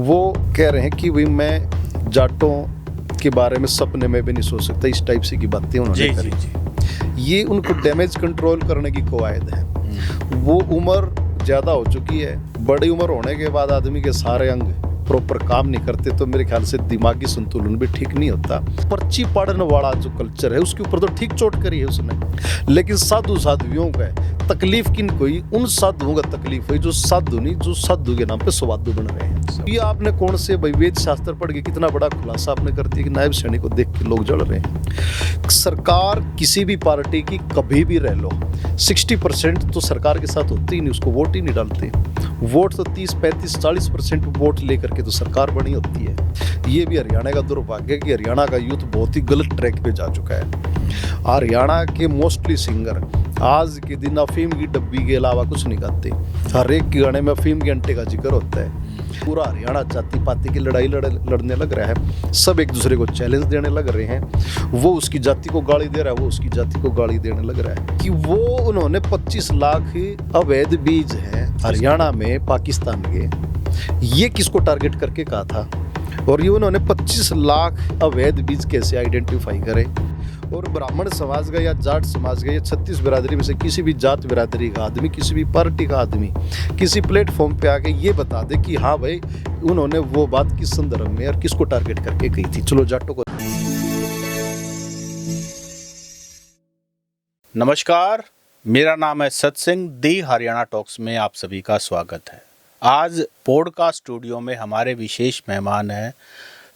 वो कह रहे हैं कि भाई मैं जाटों के बारे में सपने में भी नहीं सोच सकता, इस टाइप से की बातें उन्होंने करी। ये उनको डैमेज कंट्रोल करने की कवायद है। वो उम्र ज़्यादा हो चुकी है, बड़ी उम्र होने के बाद आदमी के सारे अंग प्रॉपर काम नहीं करते, तो मेरे ख्याल से दिमागी संतुलन भी ठीक नहीं होता। पर्ची पढ़ने वाला जो कल्चर है उसके ऊपर तो ठीक चोट करी है उसने, लेकिन साधु साध्वियों का तकलीफ किन कोई, उन साधुओं का तकलीफ हुई जो साधु नहीं, जो साधु के नाम पे स्वाधु बन रहे हैं। ये आपने कौन से भाई वेद शास्त्र पढ़ के कितना बड़ा खुलासा आपने कर दिया कि नायब सैनिक को देख के लोग जल रहे हैं। सरकार किसी भी पार्टी की कभी भी रह लो 60% तो सरकार के साथ होती ही नहीं, उसको वोट ही नहीं डालते। वोट तो 30, 35, 40% वोट लेकर के तो सरकार बनी होती है। ये भी हरियाणा का दुर्भाग्य है कि हरियाणा का यूथ बहुत ही गलत ट्रैक पे जा चुका है। हरियाणा के मोस्टली सिंगर आज के दिन अफीम की डब्बी के अलावा कुछ नहीं गाते। हर एक गाने में अफीम के अंटे का जिक्र होता है। पूरा हरियाणा जाति पाति की लड़ाई लड़ने लग रहा है। सब एक दूसरे को चैलेंज देने लग रहे हैं। वो उसकी जाति को गाली दे रहा है, वो उसकी जाति को गाली देने लग रहा है। कि वो उन्होंने 25 लाख अवैध बीज हैं हरियाणा में पाकिस्तान के, ये किसको टारगेट करके कहा था? और ये उन्होंने 25 लाख अवैध बीज कैसे आइडेंटिफाई करे? और ब्राह्मण समाज का या जाट समाज का या 36 बिरादरी में से किसी भी जात बिरादरी का आदमी, किसी भी पार्टी का आदमी किसी प्लेटफॉर्म पे आके ये बता दे कि हाँ भाई उन्होंने वो बात किस संदर्भ में और किसको टारगेट करके कही थी। चलो जाटों को। नमस्कार, मेरा नाम है सत्सिंह। दी हरियाणा टॉक्स में आप सभी का स्वागत है। आज पॉडकास्ट स्टूडियो में हमारे विशेष मेहमान हैं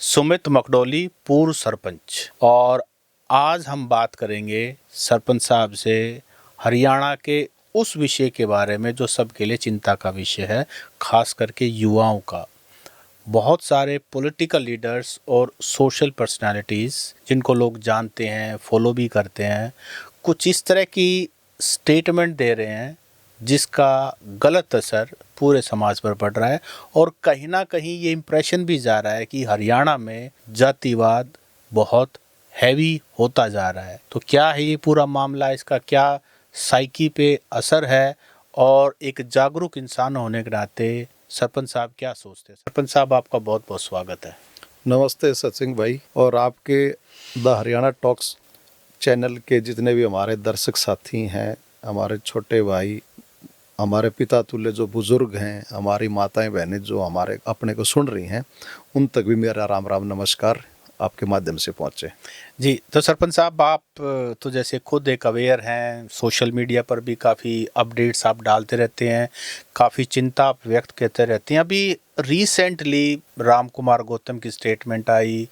सुमित मकडोली, पूर्व सरपंच। और आज हम बात करेंगे सरपंच साहब से हरियाणा के उस विषय के बारे में जो सबके लिए चिंता का विषय है, खास करके युवाओं का। बहुत सारे पॉलिटिकल लीडर्स और सोशल पर्सनालिटीज़ जिनको लोग जानते हैं, फॉलो भी करते हैं, कुछ इस तरह की स्टेटमेंट दे रहे हैं जिसका गलत असर पूरे समाज पर पड़ रहा है। और कहीं ना कहीं ये इम्प्रेशन भी जा रहा है कि हरियाणा में जातिवाद बहुत हैवी होता जा रहा है। तो क्या है ये पूरा मामला, इसका क्या साइकी पे असर है? और एक जागरूक इंसान होने के नाते सरपंच साहब क्या सोचते हैं? सरपंच साहब, आपका बहुत बहुत स्वागत है। नमस्ते सत्सिंह भाई, और आपके द हरियाणा टॉक्स चैनल के जितने भी हमारे दर्शक साथी हैं, हमारे छोटे भाई, हमारे पिता तुल्य जो बुजुर्ग हैं, हमारी माताएं बहनें जो हमारे अपने को सुन रही हैं, उन तक भी मेरा राम राम नमस्कार आपके माध्यम से पहुंचे। जी, तो सरपंच साहब, आप तो जैसे खुद एक अवेयर हैं, सोशल मीडिया पर भी काफ़ी अपडेट्स आप डालते रहते हैं, काफ़ी चिंता आप व्यक्त करते रहते हैं। अभी रिसेंटली राम कुमार गौतम की स्टेटमेंट आई,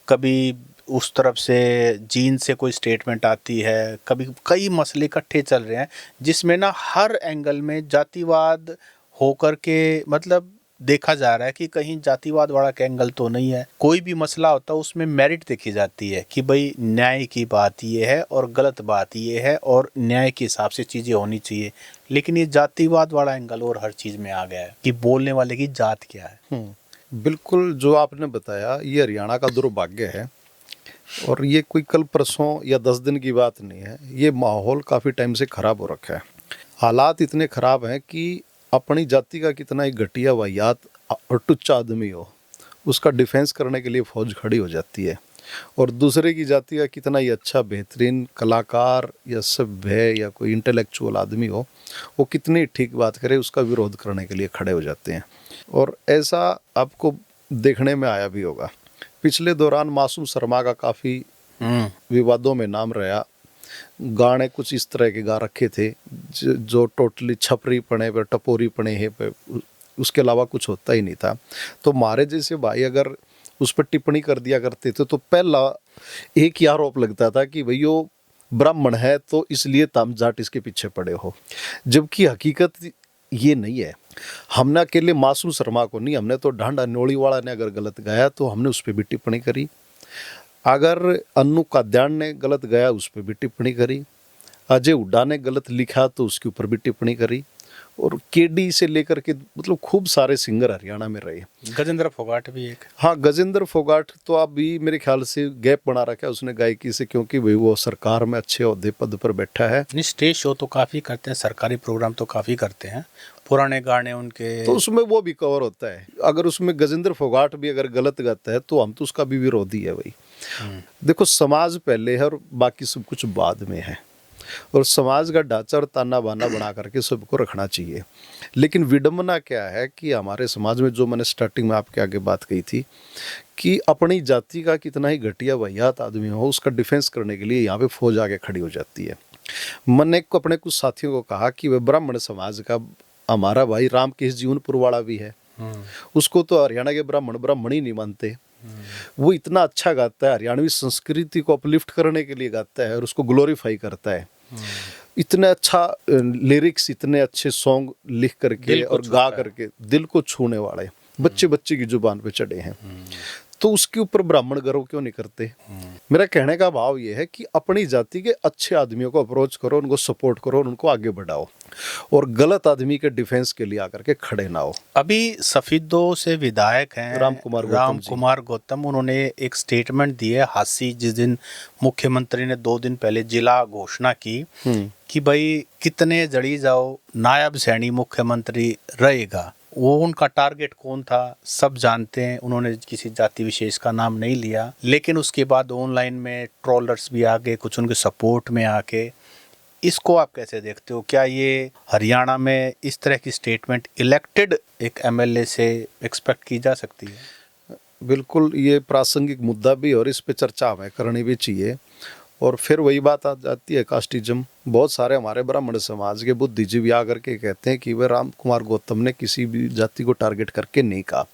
कभी उस तरफ से जीन से कोई स्टेटमेंट आती है, कभी कई मसले इकट्ठे चल रहे हैं जिसमें ना हर एंगल में जातिवाद होकर के मतलब देखा जा रहा है कि कहीं जातिवाद वाला एंगल तो नहीं है। कोई भी मसला होता है उसमें मेरिट देखी जाती है कि भाई न्याय की बात ये है और गलत बात ये है और न्याय के हिसाब से चीज़ें होनी चाहिए। लेकिन ये जातिवाद वाला एंगल और हर चीज़ में आ गया है कि बोलने वाले की जात क्या है। बिल्कुल, जो आपने बताया ये हरियाणा का दुर्भाग्य है। और ये कोई कल परसों या 10 दिन की बात नहीं है, ये माहौल काफ़ी टाइम से ख़राब हो रखा है। हालात इतने ख़राब हैं कि अपनी जाति का कितना ही घटिया वाहियात और टुच्चा आदमी हो, उसका डिफेंस करने के लिए फौज खड़ी हो जाती है। और दूसरे की जाति का कितना ही अच्छा बेहतरीन कलाकार या सभ्य या कोई इंटेलेक्चुअल आदमी हो, वो कितनी ठीक बात करे उसका विरोध करने के लिए खड़े हो जाते हैं। और ऐसा आपको देखने में आया भी होगा। पिछले दौरान मासूम शर्मा का काफ़ी विवादों में नाम रहा। गाने कुछ इस तरह के गा रखे थे जो टोटली छपरी पने पे, टपोरी पने है पे, उसके अलावा कुछ होता ही नहीं था। तो हमारे जैसे भाई अगर उस पर टिप्पणी कर दिया करते थे तो पहला एक ही आरोप लगता था कि भाई वो ब्राह्मण है तो इसलिए ताम जाट इसके पीछे पड़े हो, जबकि हकीकत ये नहीं है। हमने अकेले मासूम शर्मा को नहीं, हमने तो ढांडा न्योली वाला ने अगर गलत गाया तो हमने उस पर भी टिप्पणी करी। अगर अन्नू काद्यान ने गलत गाया उस पर भी टिप्पणी करी। अजय हुड्डा ने गलत लिखा तो उसके ऊपर भी टिप्पणी करी। और केडी से लेकर के मतलब खूब सारे सिंगर हरियाणा में रहे। गजेंद्र फोगाट भी एक। हाँ, गजेंद्र फोगाट तो अभी मेरे ख्याल से गैप बना रखा है उसने गायकी से, क्योंकि भाई वो सरकार में अच्छे ओहदे पद पर बैठा है। नहीं, स्टेज शो तो काफ़ी करते हैं, सरकारी प्रोग्राम तो काफ़ी करते हैं, पुराने गाने उनके। तो उसमें वो भी कवर होता है। अगर उसमें गजेंद्र फोगाट भी अगर गलत गाता है तो हम तो उसका भी विरोधी है भाई। देखो, समाज पहले है और बाकी सब कुछ बाद में है, और समाज का ढांचा और ताना बाना बना करके सबको रखना चाहिए। लेकिन विडंबना क्या है कि हमारे समाज में, जो मैंने स्टार्टिंग में आपके आगे बात कही थी, कि अपनी जाति का कितना ही घटिया वाहियात आदमी हो, उसका डिफेंस करने के लिए यहाँ पे फौज आगे खड़ी हो जाती है। मैंने अपने कुछ साथियों को कहा कि वह ब्राह्मण समाज का हमारा भाई रामकेश जीवनपुर वाला भी है, उसको तो हरियाणा के ब्राह्मण ही नहीं मानते। वो इतना अच्छा गाता है, हरियाणवी संस्कृति को अपलिफ्ट करने के लिए गाता है और उसको ग्लोरीफाई करता है। इतने अच्छा लिरिक्स, इतने अच्छे सॉन्ग लिख करके और गा करके दिल को छूने वाले बच्चे बच्चे की जुबान पे चढ़े हैं। तो उसके ऊपर ब्राह्मण गर्व क्यों नहीं करते? मेरा कहने का भाव ये है कि अपनी जाति के अच्छे आदमियों को अप्रोच करो, उनको सपोर्ट करो, उनको आगे बढ़ाओ, और गलत आदमी के डिफेंस के लिए आकर के खड़े ना हो। अभी सफीदो से विधायक हैं राम कुमार गौतम, उन्होंने एक स्टेटमेंट दी है हासी, जिस दिन मुख्यमंत्री ने 2 दिन पहले जिला घोषणा की कि भाई कितने जड़ी जाओ नायब सैनी मुख्यमंत्री रहेगा। वो उनका टारगेट कौन था सब जानते हैं, उन्होंने किसी जाति विशेष का नाम नहीं लिया। लेकिन उसके बाद ऑनलाइन में ट्रोलर्स भी आ गए, कुछ उनके सपोर्ट में आके। इसको आप कैसे देखते हो? क्या ये हरियाणा में इस तरह की स्टेटमेंट इलेक्टेड एक एमएलए से एक्सपेक्ट की जा सकती है? बिल्कुल, ये प्रासंगिक मुद्दा भी, और इस पे चर्चा हमें करनी भी चाहिए। और फिर वही बात आ जाती है कास्टिज्म। बहुत सारे हमारे ब्राह्मण समाज के बुद्धिजीवी आकर के कहते हैं कि वह राम कुमार गौतम ने किसी भी जाति को टारगेट करके नहीं कहा,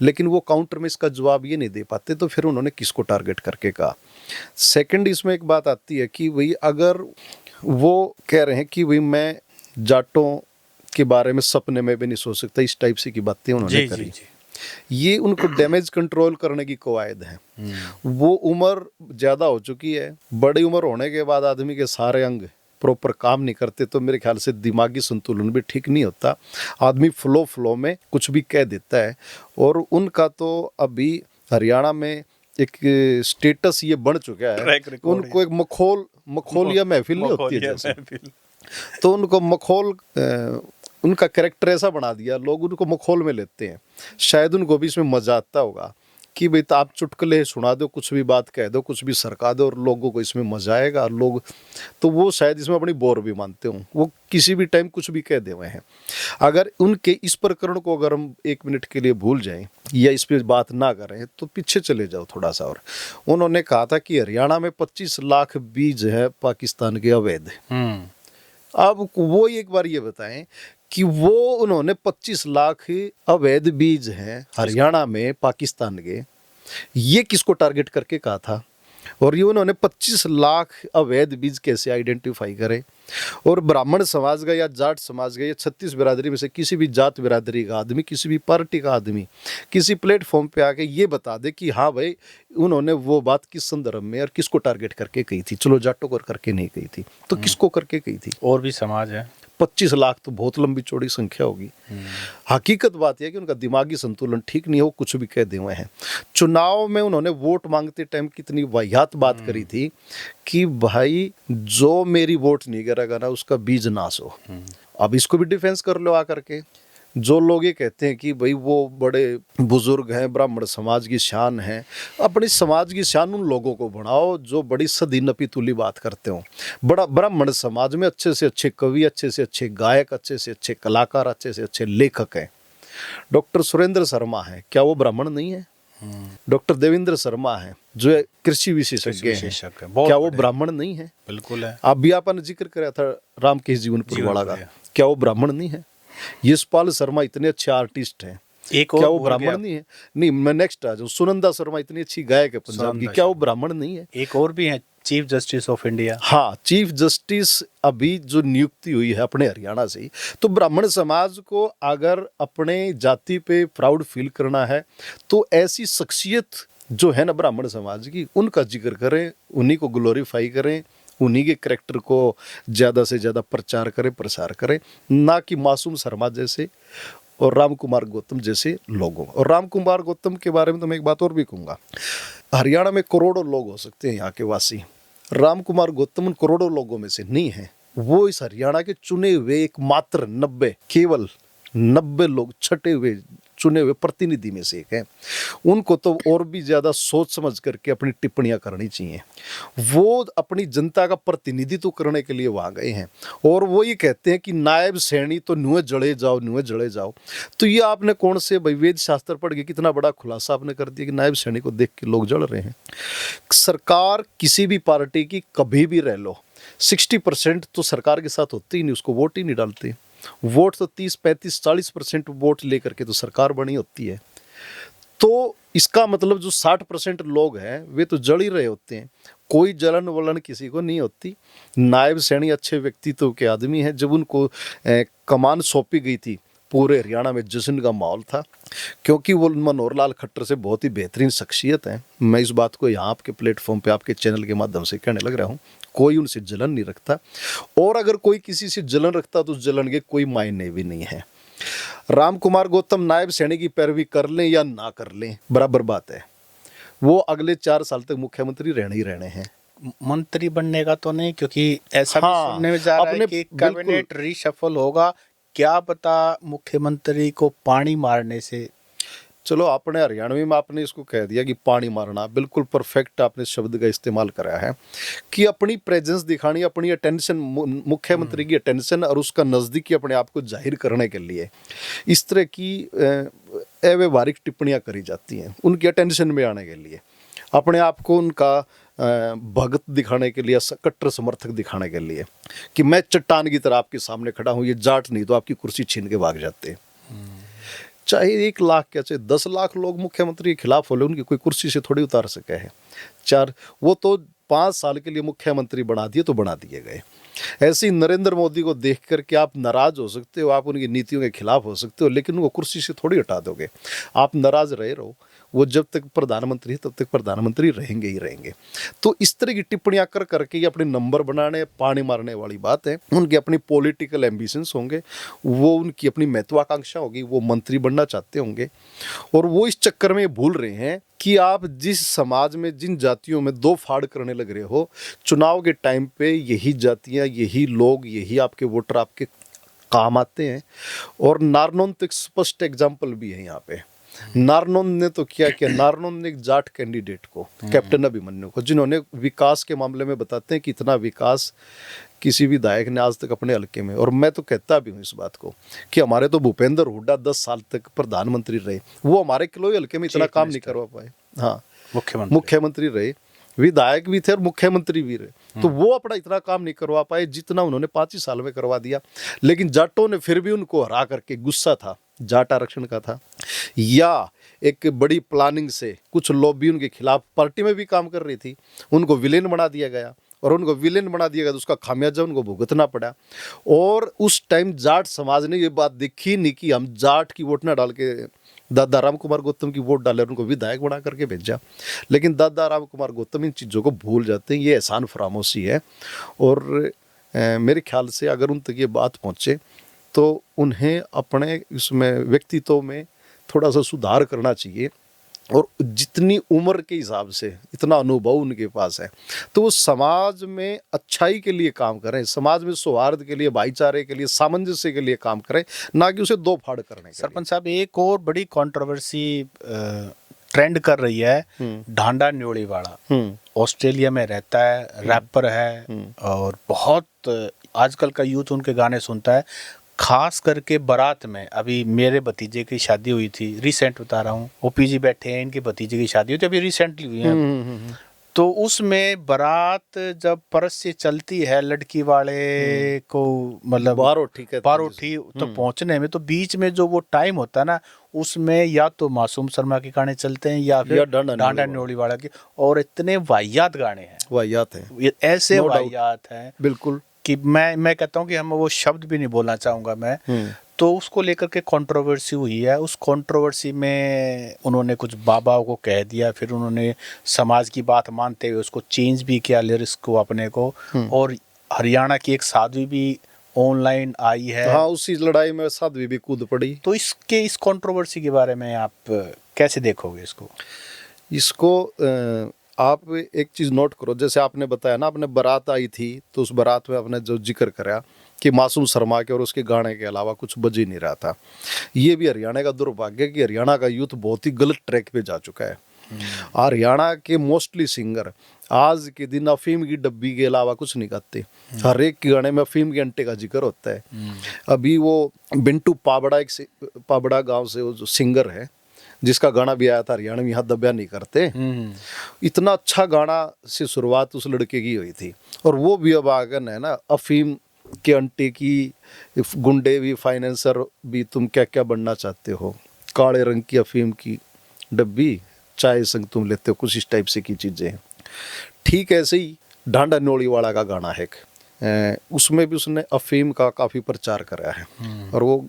लेकिन वो काउंटर में इसका जवाब ये नहीं दे पाते, तो फिर उन्होंने किसको टारगेट करके कहा। सेकंड, इसमें एक बात आती है कि भाई अगर वो कह रहे हैं कि भाई मैं जाटों के बारे में सपने में भी नहीं सोच सकता, इस टाइप से की बातें उन्होंने करी। ये उनको डैमेज कंट्रोल करने की कवायद है। वो उम्र ज्यादा हो चुकी है, बड़ी उम्र होने के बाद आदमी के सारे अंग प्रॉपर काम नहीं करते, तो मेरे ख्याल से दिमागी संतुलन भी ठीक नहीं होता। आदमी फ्लो में कुछ भी कह देता है, और उनका तो अभी हरियाणा में एक स्टेटस ये बन चुका है, उनको एक मखौलिया महफिल नहीं होती है जैसे, तो उनको मखौल, उनका कैरेक्टर ऐसा बना दिया, लोग उनको मखौल में लेते हैं। शायद उनको भी इसमें मजा आता होगा कि भाई तो आप चुटकुले सुना दो, कुछ भी बात कह दो, कुछ भी सरका दो, और लोगों को इसमें मजा आएगा। और लोग तो वो शायद इसमें अपनी बोर भी मानते हों, वो किसी भी टाइम कुछ भी कह दे हुए हैं। अगर उनके इस प्रकरण को अगर हम 1 मिनट के लिए भूल जाएं या इस पर बात ना करें, तो पीछे चले जाओ थोड़ा सा। और उन्होंने कहा था कि हरियाणा में 25 लाख बीज है पाकिस्तान के अवैध। अब वो एक बार ये बताएं कि वो उन्होंने 25 लाख अवैध बीज हैं हरियाणा में पाकिस्तान के, ये किसको टारगेट करके कहा था? और ये उन्होंने 25 लाख अवैध बीज कैसे आइडेंटिफाई करे? और ब्राह्मण समाज का या जाट समाज का या 36 बिरादरी में से किसी भी जात बिरादरी का आदमी, किसी भी पार्टी का आदमी किसी प्लेटफॉर्म पे आके ये बता दे कि हाँ भाई उन्होंने वो बात किस संदर्भ में और किसको टारगेट करके कही थी। चलो जाटों को करके नहीं कही थी, तो किसको करके कही थी? और भी समाज है। 25 लाख तो बहुत लंबी चौड़ी संख्या होगी। हकीकत बात यह है कि उनका दिमागी संतुलन ठीक नहीं है, वो कुछ भी कह दे हुए हैं। चुनाव में उन्होंने वोट मांगते टाइम कितनी वाहियात बात करी थी कि भाई जो मेरी वोट नहीं करेगा ना उसका बीज नाश हो। अब इसको भी डिफेंस कर लो आकर के। जो लोग ये कहते हैं कि भाई वो बड़े बुजुर्ग हैं, ब्राह्मण समाज की शान है, अपनी समाज की शान उन लोगों को बढ़ाओ जो बड़ी सदी नपी तुली बात करते हो। बड़ा ब्राह्मण समाज में अच्छे से अच्छे कवि, अच्छे से अच्छे गायक, अच्छे से अच्छे कलाकार, अच्छे से अच्छे लेखक हैं। डॉक्टर सुरेंद्र शर्मा है, क्या वो ब्राह्मण नहीं है? डॉक्टर देवेंद्र शर्मा है जो कृषि विशेषज्ञ हैं, क्या वो ब्राह्मण नहीं है? बिल्कुल है। अभी आपने जिक्र कराया था रामकेश जीवनपुर वाला का, क्या वो ब्राह्मण नहीं है? यशपाल शर्मा इतने अच्छे आर्टिस्ट हैं, क्या वो ब्राह्मण नहीं है? नहीं, मैं नेक्स्ट आ जाऊं। सुनंदा शर्मा इतनी अच्छी गायक है पंजाब की, क्या वो ब्राह्मण नहीं है? एक और भी है, चीफ जस्टिस ऑफ इंडिया। हाँ, चीफ जस्टिस अभी जो नियुक्ति हुई है अपने हरियाणा से। तो ब्राह्मण समाज को अगर अपने जाति पे प्राउड फील करना है तो ऐसी शख्सियत जो है ना ब्राह्मण समाज की, उनका जिक्र करें, उन्हीं को ग्लोरीफाई करें उन्हीं के करैक्टर को ज़्यादा से ज़्यादा प्रचार करें, प्रसार करें, ना कि मासूम शर्मा जैसे और राम कुमार गौतम जैसे लोगों। और राम कुमार गौतम के बारे में तो मैं एक बात और भी कहूँगा, हरियाणा में करोड़ों लोग हो सकते हैं यहाँ के वासी, राम कुमार गौतम उन करोड़ों लोगों में से नहीं है। वो इस हरियाणा के चुने हुए एकमात्र 90, केवल 90 लोग, छटे हुए चुने हुए प्रतिनिधि में से एक है। उनको तो और भी ज्यादा सोच समझ करके अपनी टिप्पणियां करनी चाहिए। वो अपनी जनता का प्रतिनिधित्व करने के लिए वहां गए हैं और वो ये कहते हैं कि नायब सैनी तो नुए जड़े जाओ, नुए जड़े जाओ। तो ये आपने कौन से वेद शास्त्र पढ़ के कितना बड़ा खुलासा आपने कर दिया कि नायब सैनी को देख के लोग जड़ रहे हैं। सरकार किसी भी पार्टी की कभी भी रह लो, 60% तो सरकार के साथ होती ही नहीं, उसको वोट ही नहीं डालते। वोट तो 30, 35, 40% वोट लेकर के तो सरकार बनी होती है। तो इसका मतलब जो 60% लोग हैं वे तो जड़ ही रहे होते हैं, कोई जलन वलन किसी को नहीं होती। नायब सैनी अच्छे व्यक्तित्व के आदमी हैं। जब उनको कमान सौंपी गई थी, पूरे हरियाणा में जश्न का माहौल था, क्योंकि वो मनोहर लाल खट्टर से बहुत ही बेहतरीन शख्सियत है। मैं इस बात को यहाँ आपके प्लेटफॉर्म पे, आपके चैनल के माध्यम से कहने लग रहा हूँ, कोई उनसे जलन नहीं रखता, और अगर कोई किसी से जलन रखता तो उस जलन के कोई मायने भी नहीं है। राम कुमार गौतम नायब सैनी की पैरवी कर लें या ना कर लें, बराबर बात है। वो अगले 4 साल तक मुख्यमंत्री रहने ही रहने हैं। मंत्री बनने का तो नहीं, क्योंकि ऐसा भी हाँ, सुनने में जा रहा है कि कैबिनेट रीशफल होगा, क्या पता मुख्यमंत्री को पानी मारने से। चलो, आपने हरियाणवी में आपने इसको कह दिया कि पानी मारना, बिल्कुल परफेक्ट आपने शब्द का इस्तेमाल करा है कि अपनी प्रेजेंस दिखानी, अपनी अटेंशन, मुख्यमंत्री की अटेंशन और उसका नज़दीकी अपने आप को जाहिर करने के लिए इस तरह की अव्यवहारिक टिप्पणियां करी जाती हैं, उनकी अटेंशन में आने के लिए, अपने आप को उनका भगत दिखाने के लिए, कट्टर समर्थक दिखाने के लिए कि मैं चट्टान की तरह आपके सामने खड़ा हूँ, ये जाट नहीं तो आपकी कुर्सी छीन के भाग जाते हैं। चाहे 1 लाख क्या चाहे 10 लाख लोग मुख्यमंत्री के खिलाफ हो ले, उनकी कोई कुर्सी से थोड़ी उतार सके है। वो तो 5 साल के लिए मुख्यमंत्री बना दिए तो बना दिए गए। ऐसे ही नरेंद्र मोदी को देख करके आप नाराज हो सकते हो, आप उनकी नीतियों के खिलाफ हो सकते हो, लेकिन उनको कुर्सी से थोड़ी हटा दोगे। आप नाराज रहो, वो जब तक प्रधानमंत्री है तब तक प्रधानमंत्री रहेंगे ही रहेंगे। तो इस तरह की टिप्पणियां कर करके ये अपने नंबर बनाने, पानी मारने वाली बात है। उनकी अपनी पॉलिटिकल एम्बिशंस होंगे, वो उनकी अपनी महत्वाकांक्षा होगी, वो मंत्री बनना चाहते होंगे, और वो इस चक्कर में भूल रहे हैं कि आप जिस समाज में, जिन जातियों में 2 फाड़ करने लग रहे हो, चुनाव के टाइम पे यही जातियां, यही लोग, यही आपके वोटर आपके काम आते हैं। और नारनौंद तो एक स्पष्ट एग्जाम्पल भी है यहाँ पे। नारनौंद ने तो क्या किया, नारनौंद ने एक जाट कैंडिडेट को, कैप्टन अभिमन्यु को, जिन्होंने विकास के मामले में बताते हैं कि इतना विकास किसी विधायक ने आज तक अपने हल्के में, और मैं तो कहता भी हूँ इस बात को कि हमारे तो भूपेंद्र हुड्डा 10 साल तक प्रधानमंत्री रहे, वो हमारे किलोई हल्के में इतना काम नहीं करवा पाए। हाँ, मुख्यमंत्री रहे, विधायक भी थे और मुख्यमंत्री भी रहे, तो वो अपना इतना काम नहीं करवा पाए जितना उन्होंने 5 ही साल में करवा दिया। लेकिन जाटों ने फिर भी उनको हरा करके, गुस्सा था, जाट आरक्षण का था, या एक बड़ी प्लानिंग से कुछ लॉबी उनके खिलाफ पार्टी में भी काम कर रही थी, उनको विलेन बना दिया गया, और उनको विलेन बना दिया गया तो उसका खामियाजा उनको भुगतना पड़ा। और उस टाइम जाट समाज ने ये बात देखी नहीं कि हम जाट की वोट ना डाल के दादा राम कुमार गौतम की वोट डाले और उनको विधायक बना करके भेजा। लेकिन दादा राम कुमार गौतम इन चीज़ों को भूल जाते हैं, ये एहसान फरामोशी है। और मेरे ख्याल से अगर उन तक ये बात पहुँचे तो उन्हें अपने इसमें व्यक्तित्व में थोड़ा सा सुधार करना चाहिए, और जितनी उम्र के हिसाब से इतना अनुभव उनके पास है तो वो समाज में अच्छाई के लिए काम करें, समाज में सौहार्द के लिए, भाईचारे के लिए, सामंजस्य के लिए काम करें, ना कि उसे 2 फाड़ करने के। सरपंच साहब, एक और बड़ी कंट्रोवर्सी ट्रेंड कर रही है, ढांडा न्योलीवाला ऑस्ट्रेलिया में रहता है, रैपर है, और बहुत आजकल का यूथ उनके गाने सुनता है। खास करके बारात में, अभी मेरे भतीजे की शादी हुई थी, रिसेंट बता रहा हूँ, ओपीजी बैठे हैं, इनके भतीजे की शादी हुई थी, अभी रिसेंटली हुई है। तो उसमें बारात जब परस से चलती है, लड़की वाले को मतलब बारोठी तो पहुंचने में, तो बीच में जो वो टाइम होता है ना, उसमें या तो मासूम शर्मा के गाने चलते हैं या फिर ढांडा न्योलीवाला के, और इतने वाहियात गाने हैं, वाहियात हैं, ऐसे वाहियात हैं बिल्कुल कि मैं कहता हूँ कि हम वो शब्द भी नहीं बोलना चाहूँगा मैं। तो उसको लेकर के कंट्रोवर्सी हुई है। उस कंट्रोवर्सी में उन्होंने कुछ बाबाओं को कह दिया, फिर उन्होंने समाज की बात मानते हुए उसको चेंज भी किया लिरिक्स को अपने को। और हरियाणा की एक साध्वी भी ऑनलाइन आई है। हाँ, उसी लड़ाई में साध्वी भी कूद पड़ी। तो इस कंट्रोवर्सी के बारे में आप कैसे देखोगे इसको? आप एक चीज नोट करो, जैसे आपने बताया ना, आपने बारात आई थी तो उस बारात में आपने जो जिक्र करा कि मासूम शर्मा के और उसके गाने के अलावा कुछ बज ही नहीं रहा था। ये भी हरियाणा का दुर्भाग्य है कि हरियाणा का यूथ बहुत ही गलत ट्रैक पे जा चुका है। हरियाणा के मोस्टली सिंगर आज के दिन अफीम की डब्बी के अलावा कुछ नहीं गाते। हर एक के गाने में अफीम के अंटे का जिक्र होता है। अभी वो बिंटू पाबड़ा, पाबड़ा गांव से वो जो सिंगर है जिसका गाना भी आया था हरियाणा में, यहाँ दबिया नहीं करते, इतना अच्छा गाना से शुरुआत उस लड़के की हुई थी। और वो भी अब आगन है ना, अफीम के अंटे की गुंडे भी, फाइनेंसर भी, तुम क्या क्या बनना चाहते हो, काले रंग की अफीम की डब्बी, चाय संग तुम लेते हो, कुछ इस टाइप से की चीजें हैं। ठीक ऐसे ही ढांडा नोली वाला का गाना है, उसमें भी उसने अफीम का काफी प्रचार करा है। और वो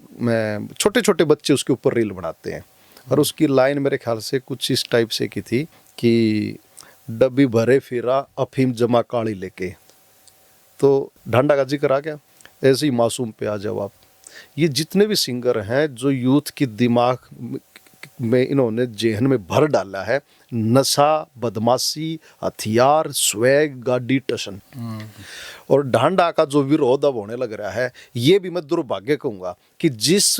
छोटे छोटे बच्चे उसके ऊपर रील बनाते हैं। और उसकी लाइन मेरे ख्याल से कुछ इस टाइप से की थी कि डब्बी भरे फिरा अफीम जमा काली लेके। तो ढांडा का जिक्र आ गया, ऐसे ही मासूम पे आ जाओ आप। ये जितने भी सिंगर हैं जो यूथ की दिमाग में इन्होंने जेहन में भर डाला है, नशा, बदमाशी, हथियार, स्वैग, गाड़ी, टशन। और ढांडा का जो विरोध अब होने लग रहा है, ये भी मैं दुर्भाग्य कहूँगा कि जिस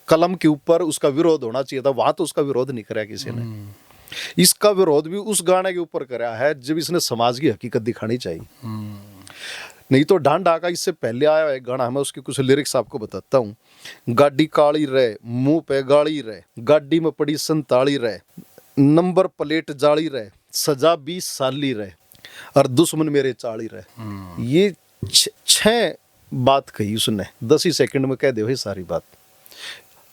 कलम के ऊपर उसका विरोध होना चाहिए था, वहां तो उसका विरोध नहीं करा किसी ने। इसका विरोध भी उस गाने के ऊपर करा है जब इसने समाज की हकीकत दिखानी चाहिए। नहीं तो ढांडा का इससे पहले आया है गाना, मैं उसके कुछ लिरिक्स आपको बताता हूँ। गाड़ी काली रहे, मुंह पे गाड़ी रहे, गाड़ी में पड़ी 47 रहे, नंबर प्लेट जाली रहे, सजा 20 साली रहे, और दुश्मन मेरे 40 रहे। ये 6 बात कही उसने, 10 ही सेकंड में कह दे भाई सारी बात।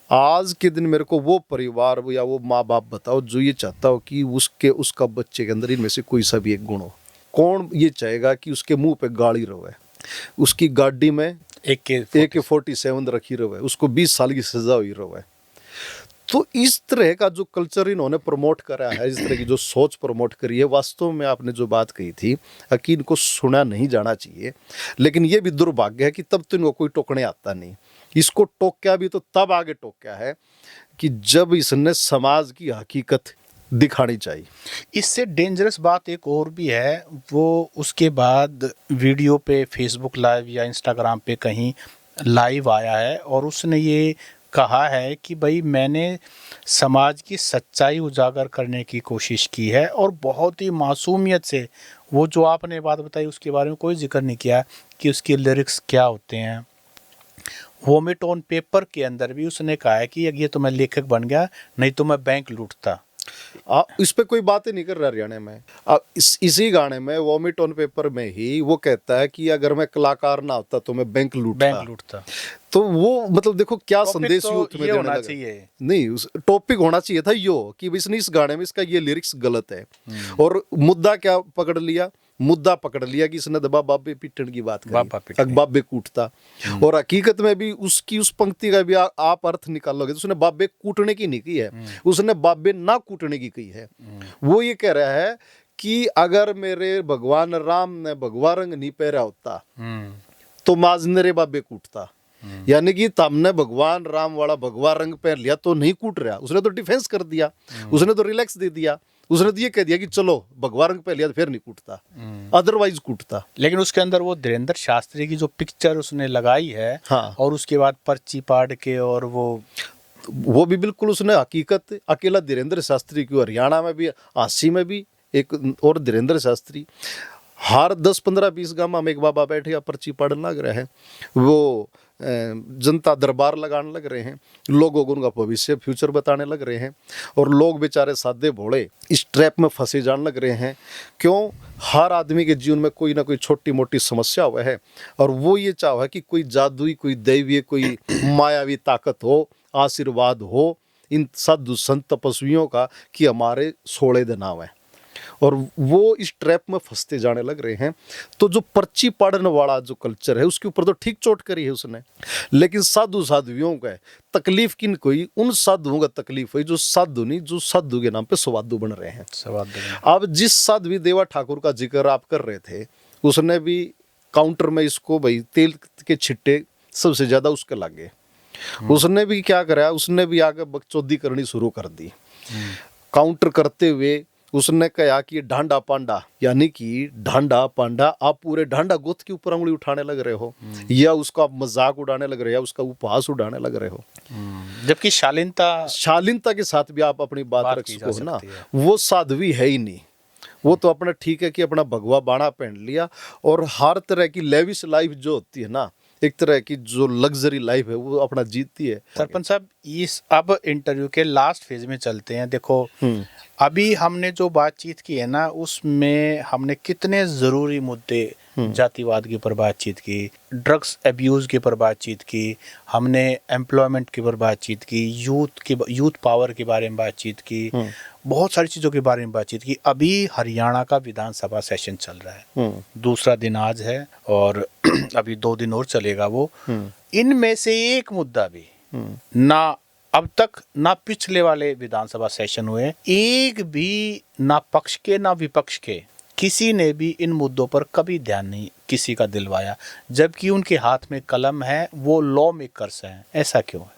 आज के दिन मेरे को वो परिवार या वो माँ बाप बताओ जो ये चाहता हो कि उसका बच्चे के अंदर इनमें से कोई सा भी एक गुण हो। कौन ये चाहेगा कि उसके मुंह पे गाड़ी रहे, उसकी गाड़ी में AK-47 रखी रहे, उसको 20 साल की सजा हुई रहे। तो इस तरह का जो कल्चर इन्होंने प्रमोट करा है, इस तरह की जो सोच प्रमोट करी है, वास्तव में आपने जो बात कही थी कि इनको सुना नहीं जाना चाहिए। लेकिन ये भी दुर्भाग्य है कि तब तो इनको कोई टोकने आता नहीं। इसको टोक्या भी तो तब आगे टोक्या है कि जब इसने समाज की हकीकत दिखानी चाहिए। इससे डेंजरस बात एक और भी है, वो उसके बाद वीडियो पे फेसबुक लाइव या इंस्टाग्राम पे कहीं लाइव आया है और उसने ये कहा है कि भाई मैंने समाज की सच्चाई उजागर करने की कोशिश की है। और बहुत ही मासूमियत से, वो जो आपने बात बताई उसके बारे में कोई जिक्र नहीं किया कि उसके लिरिक्स क्या होते हैं। वोमिट ऑन पेपर के अंदर भी उसने कहा है कि ये तो मैं लेखक बन गया, नहीं तो मैं बैंक लूटता। इस पे कोई बात ही नहीं कर रहा हरियाणा में। इसी गाने में वोमिट ऑन पेपर में ही वो कहता है कि अगर मैं कलाकार ना होता तो मैं बैंक लूटता। तो वो मतलब देखो क्या संदेश तो यूथ में होना चाहिए। नहीं, उस टॉपिक होना चाहिए था यो कि इसने इस गाने में इसका ये लिरिक्स गलत है। और मुद्दा क्या पकड़ लिया, मुद्दा पकड़ लिया कि इसने दबा बाबे पीटन की बात करी, बाबे कूटता। और हकीकत में भी उसकी उस पंक्ति का भी आप अर्थ निकालोगे तो उसने बाबे कूटने की नहीं की है, उसने बाबे ना कूटने की कही है। वो ये कह रहा है कि अगर मेरे भगवान राम ने भगवा रंग नहीं पहरा होता तो माज मेरे बाबे कूटता। यानी कि तुमने भगवान राम वाला भगवा रंग पहन लिया तो नहीं कूट रहा, उसने तो डिफेंस कर दिया, उसने तो रिलैक्स दे दिया, उसने तो ये कह दिया कि चलो भगवा रंग पहन लिया तो फिर नहीं कूटता, अदरवाइज कूटता। लेकिन उसके अंदर वो धीरेन्द्र शास्त्री की जो पिक्चर उसने लगाई है, हाँ, और उसके बाद पर्ची पाड़ के, और वो भी बिल्कुल उसने हकीकत अकेला धीरेन्द्र शास्त्री की, हरियाणा में भी आसी में भी एक और धीरेन्द्र शास्त्री, हर 10-15-20 गांव में एक बाबा बैठे पर्ची पढ़ने लग रहे हैं, वो जनता दरबार लगाने लग रहे हैं, लोगों को उनका भविष्य फ्यूचर बताने लग रहे हैं। और लोग बेचारे सादे भोले इस ट्रैप में फंसे जाने लग रहे हैं। क्यों? हर आदमी के जीवन में कोई ना कोई छोटी मोटी समस्या हुआ है और वो ये चाह है कि कोई जादुई, कोई दैवीय, कोई मायावी ताकत हो, आशीर्वाद हो इन साधु संत तपस्वियों का कि हमारे सोड़े दिन आवे। और वो इस ट्रैप में फंसते जाने लग रहे हैं। तो जो पर्ची पाड़ने वाला जो कल्चर है उसके ऊपर तो ठीक चोट करी है उसने, लेकिन साधु साध्वियों का तकलीफ किन कोई, उन साधुओं का तकलीफ हुई जो साधु नहीं, जो साधु के नाम पे स्वादु बन रहे हैं। अब जिस साध्वी देवा ठाकुर का जिक्र आप कर रहे थे, उसने भी काउंटर में इसको भाई तेल के छिट्टे सबसे ज्यादा उसके लगे। उसने भी क्या करा, उसने भी आगे बकचोदी करनी शुरू कर दी। काउंटर करते हुए उसने कहा कि ढांडा पांडा, यानी कि ढांडा पांडा, आप पूरे ढांडा गोत के ऊपर उंगली उठाने लग रहे हो, या उसका आप मजाक उड़ाने लग रहे हो, या उसका उपहास उड़ाने लग रहे हो। जबकि शालीनता के साथ भी आप अपनी बात रख सको ना। वो साध्वी है ही नहीं, वो तो अपना ठीक है कि अपना भगवा बाणा पहन लिया, और हर तरह की लेविश लाइफ जो होती है ना, एक तरह की जो लग्जरी लाइफ है, वो अपना जीतती है। सरपंच साहब, इस अब इंटरव्यू के लास्ट फेज में चलते हैं। देखो, अभी हमने जो बातचीत की है ना, उसमें हमने कितने जरूरी मुद्दे, जातिवाद के ऊपर बातचीत की, ड्रग्स अब्यूज के ऊपर बातचीत की, हमने एम्प्लॉयमेंट के ऊपर बातचीत की, यूथ पावर के बारे में बातचीत की, बहुत सारी चीज़ों के बारे में बातचीत की। अभी हरियाणा का विधानसभा सेशन चल रहा है, दूसरा दिन आज है, और अभी 2 दिन और चलेगा वो। इनमें से एक मुद्दा भी ना अब तक, ना पिछले वाले विधानसभा सेशन हुए, एक भी ना पक्ष के ना विपक्ष के किसी ने भी इन मुद्दों पर कभी ध्यान नहीं किसी का दिलवाया, जबकि उनके हाथ में कलम है, वो लॉ मेकर्स हैं। ऐसा क्यों है?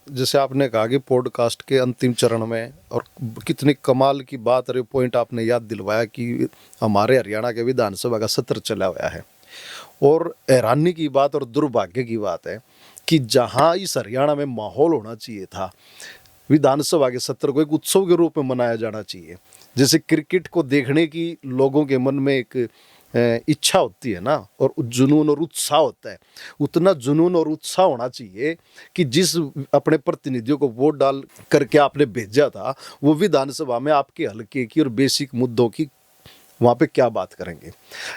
जैसे आपने कहा कि पॉडकास्ट के अंतिम चरण में, और कितनी कमाल की बात और पॉइंट आपने याद दिलवाया कि हमारे हरियाणा के विधानसभा का सत्र चला हुआ है, और हैरानी की बात और दुर्भाग्य की बात है कि जहां इस हरियाणा में माहौल होना चाहिए था, विधानसभा के सत्र को एक उत्सव के रूप में मनाया जाना चाहिए। जैसे क्रिकेट को देखने की लोगों के मन में एक इच्छा होती है ना, और जुनून और उत्साह होता है, उतना जुनून और उत्साह होना चाहिए कि जिस अपने प्रतिनिधियों को वोट डाल करके आपने भेजा था, वो विधानसभा में आपके हल्के की और बेसिक मुद्दों की वहाँ पे क्या बात करेंगे।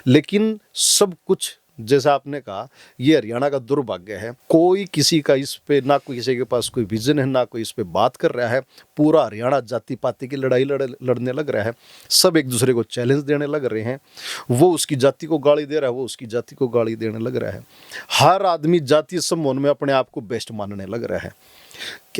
लेकिन सब कुछ, जैसा आपने कहा, ये हरियाणा का दुर्भाग्य है। कोई किसी का इस पे, ना कोई किसी के पास कोई विजन है, ना कोई इस पे बात कर रहा है। पूरा हरियाणा जाति पाति की लड़ाई लड़ने लग रहा है। सब एक दूसरे को चैलेंज देने लग रहे हैं। वो उसकी जाति को गाली दे रहा है, वो उसकी जाति को गाली देने लग रहा है। हर आदमी जातीय समूह में अपने आप को बेस्ट मानने लग रहा है।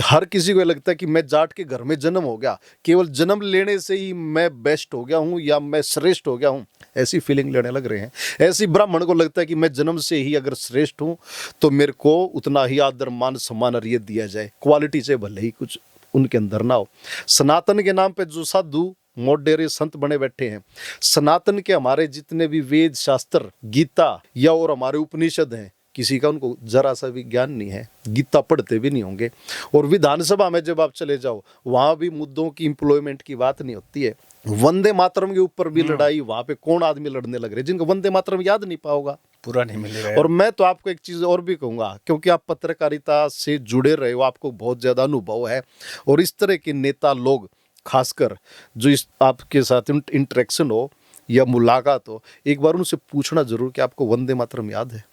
हर किसी को लगता है कि मैं जाट के घर में जन्म हो गया, केवल जन्म लेने से ही मैं बेस्ट हो गया हूँ या मैं श्रेष्ठ हो गया हूँ, ऐसी फीलिंग लेने लग रहे हैं। ऐसी ब्राह्मण को लगता है कि मैं जन्म से ही अगर श्रेष्ठ हूँ तो मेरे को उतना ही आदर मान सम्मान और ये दिया जाए, क्वालिटी से भले ही कुछ उनके अंदर ना हो। सनातन के नाम पे जो साधु मोडेरे संत बने बैठे हैं, सनातन के हमारे जितने भी वेद शास्त्र, गीता या और हमारे उपनिषद हैं, किसी का उनको जरा सा भी ज्ञान नहीं है, गीता पढ़ते भी नहीं होंगे। और विधानसभा में जब आप चले जाओ, वहां भी मुद्दों की एम्प्लॉयमेंट की बात नहीं होती है। वंदे मातरम के ऊपर भी लड़ाई, वहां पे कौन आदमी लड़ने लग रहे जिनको वंदे मातरम याद नहीं पाओगा, पूरा नहीं मिलेगा। और मैं तो आपको एक चीज और भी कहूंगा, क्योंकि आप पत्रकारिता से जुड़े रहे हो, आपको बहुत ज्यादा अनुभव है, और इस तरह के नेता लोग खासकर जो इस आपके साथ इंटरेक्शन हो या मुलाकात हो, एक बार उनसे पूछना जरूर कि आपको वंदे मातरम याद है।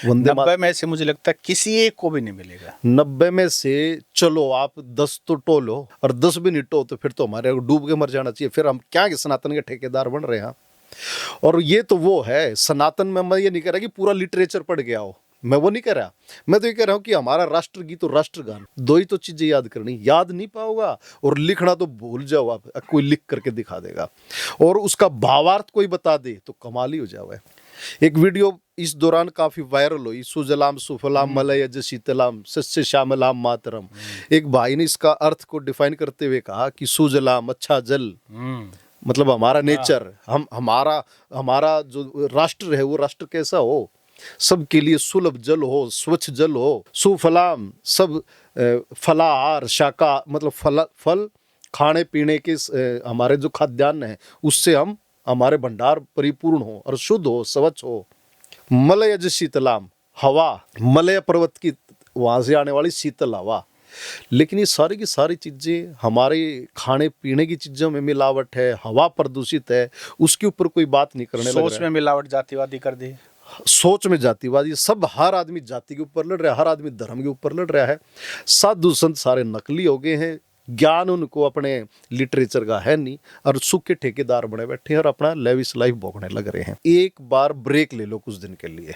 90 में से मुझे लगता है किसी एक को भी नहीं मिलेगा। 90 में से चलो आप 10 तो टोलो, और 10 भी नहीं टो तो फिर तो हमारे डूब के मर जाना चाहिए। फिर हम क्या के सनातन के ठेकेदार बन रहे हैं। और ये तो वो है सनातन में, मैं ये नहीं कह रहा कि पूरा लिटरेचर पढ़ गया हो, मैं वो नहीं कह रहा। मैं तो ये कह रहा हूँ कि हमारा राष्ट्रगीत और राष्ट्रगान, दो ही तो चीजें याद करनी, याद नहीं पाओगा, और लिखना तो भूल जाओ आप, कोई लिख करके दिखा देगा, और उसका भावार्थ कोई बता दे तो कमाल ही हो जाए। एक वीडियो इस दौरान काफी वायरल हुई, सुजलाम सुफलाम मलयज शीतलाम सस्य श्यामलाम मातरम। एक भाई ने इसका अर्थ को डिफाइन करते हुए कहा कि सुजलाम अच्छा जल, मतलब हमारा नेचर, हमारा जो राष्ट्र है वो राष्ट्र कैसा हो, सबके लिए सुलभ जल हो, स्वच्छ जल हो। सुफलाम सब फलाहार, शाका मतलब फल खाने पीने के हमारे जो खाद्यान्न है उससे हम हमारे भंडार परिपूर्ण हो और शुद्ध हो, स्वच्छ हो। मलयज शीतलाम, हवा, मलय पर्वत की वहां से आने वाली शीतल हवा। लेकिन ये सारी की सारी चीजें हमारे खाने पीने की चीजों में मिलावट है, हवा प्रदूषित है, उसके ऊपर कोई बात नहीं करने लग रहा है। सोच में मिलावट जातिवादी कर दी, सोच में जातिवादी, सब हर आदमी जाति के ऊपर लड़ रहा है, हर आदमी धर्म के ऊपर लड़ रहा है। साधु संत सारे नकली हो गए हैं, ज्ञान उनको अपने लिटरेचर का है नहीं, और सूखे ठेकेदार बने बैठे हैं और अपना लेविस लाइफ भोगने लग रहे हैं। एक बार ब्रेक ले लो कुछ दिन के लिए,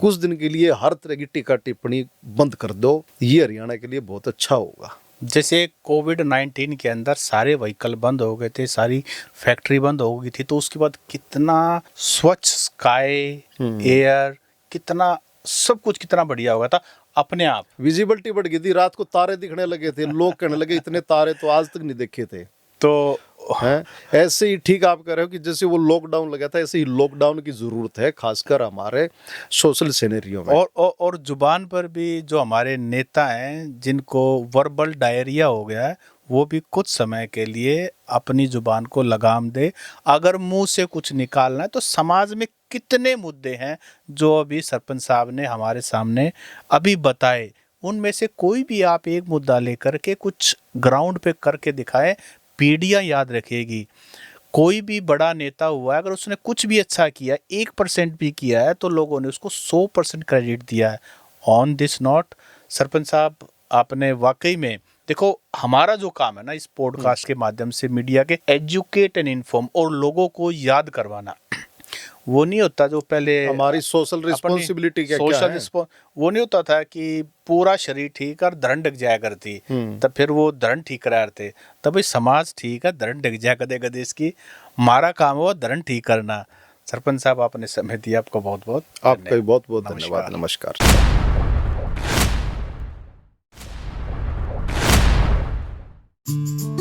कुछ दिन के लिए हर तरह की टीका टिप्पणी बंद कर दो, ये हरियाणा के लिए बहुत अच्छा होगा। जैसे कोविड-19 के अंदर सारे व्हीकल बंद हो गए थे, सारी फैक्ट्री बंद हो गई थी, तो उसके बाद कितना स्वच्छ स्काई एयर, कितना सब कुछ कितना बढ़िया हो गया था अपने आप। विजिबिलिटी बढ़ गई थी, रात को तारे दिखने लगे थे, लोग कहने लगे इतने तारे तो आज तक नहीं देखे थे। तो हैं ऐसे ही ठीक आप कह रहे हो कि जैसे वो लॉकडाउन लगा था, ऐसे ही लॉकडाउन की जरूरत है, खासकर हमारे सोशल सिनेरियो में। और जुबान पर भी जो हमारे नेता हैं जिनको वर्बल डायरिया हो गया है, वो भी कुछ समय के लिए अपनी जुबान को लगाम दे। अगर मुंह से कुछ निकालना है तो समाज में कितने मुद्दे हैं जो अभी सरपंच साहब ने हमारे सामने अभी बताए, उनमें से कोई भी आप एक मुद्दा लेकर के कुछ ग्राउंड पे करके दिखाएं, पीढ़ियां याद रखेगी। कोई भी बड़ा नेता हुआ है, अगर उसने कुछ भी अच्छा किया, 1% भी किया है, तो लोगों ने उसको 100% क्रेडिट दिया है। ऑन दिस नोट सरपंच साहब, आपने वाकई में देखो, हमारा जो काम है ना इस पॉडकास्ट के माध्यम से मीडिया के एजुकेट एंड इन्फॉर्म और लोगों को याद करवाना, वो नहीं होता जो पहले हमारी सोशल रिस्पॉन्सिबिलिटी क्या सोशल है? वो नहीं होता था कि पूरा शरीर ठीक और धरण डग जाया करती, तब फिर वो धरण ठीक करा थे, तब भाई समाज ठीक है, धरण डग जाया कदे कदे, इसकी हमारा काम है वो धरण ठीक करना। सरपंच साहब आपने समय दिया, आपको बहुत बहुत आपका भी बहुत बहुत धन्यवाद। नमस्कार। Thank you.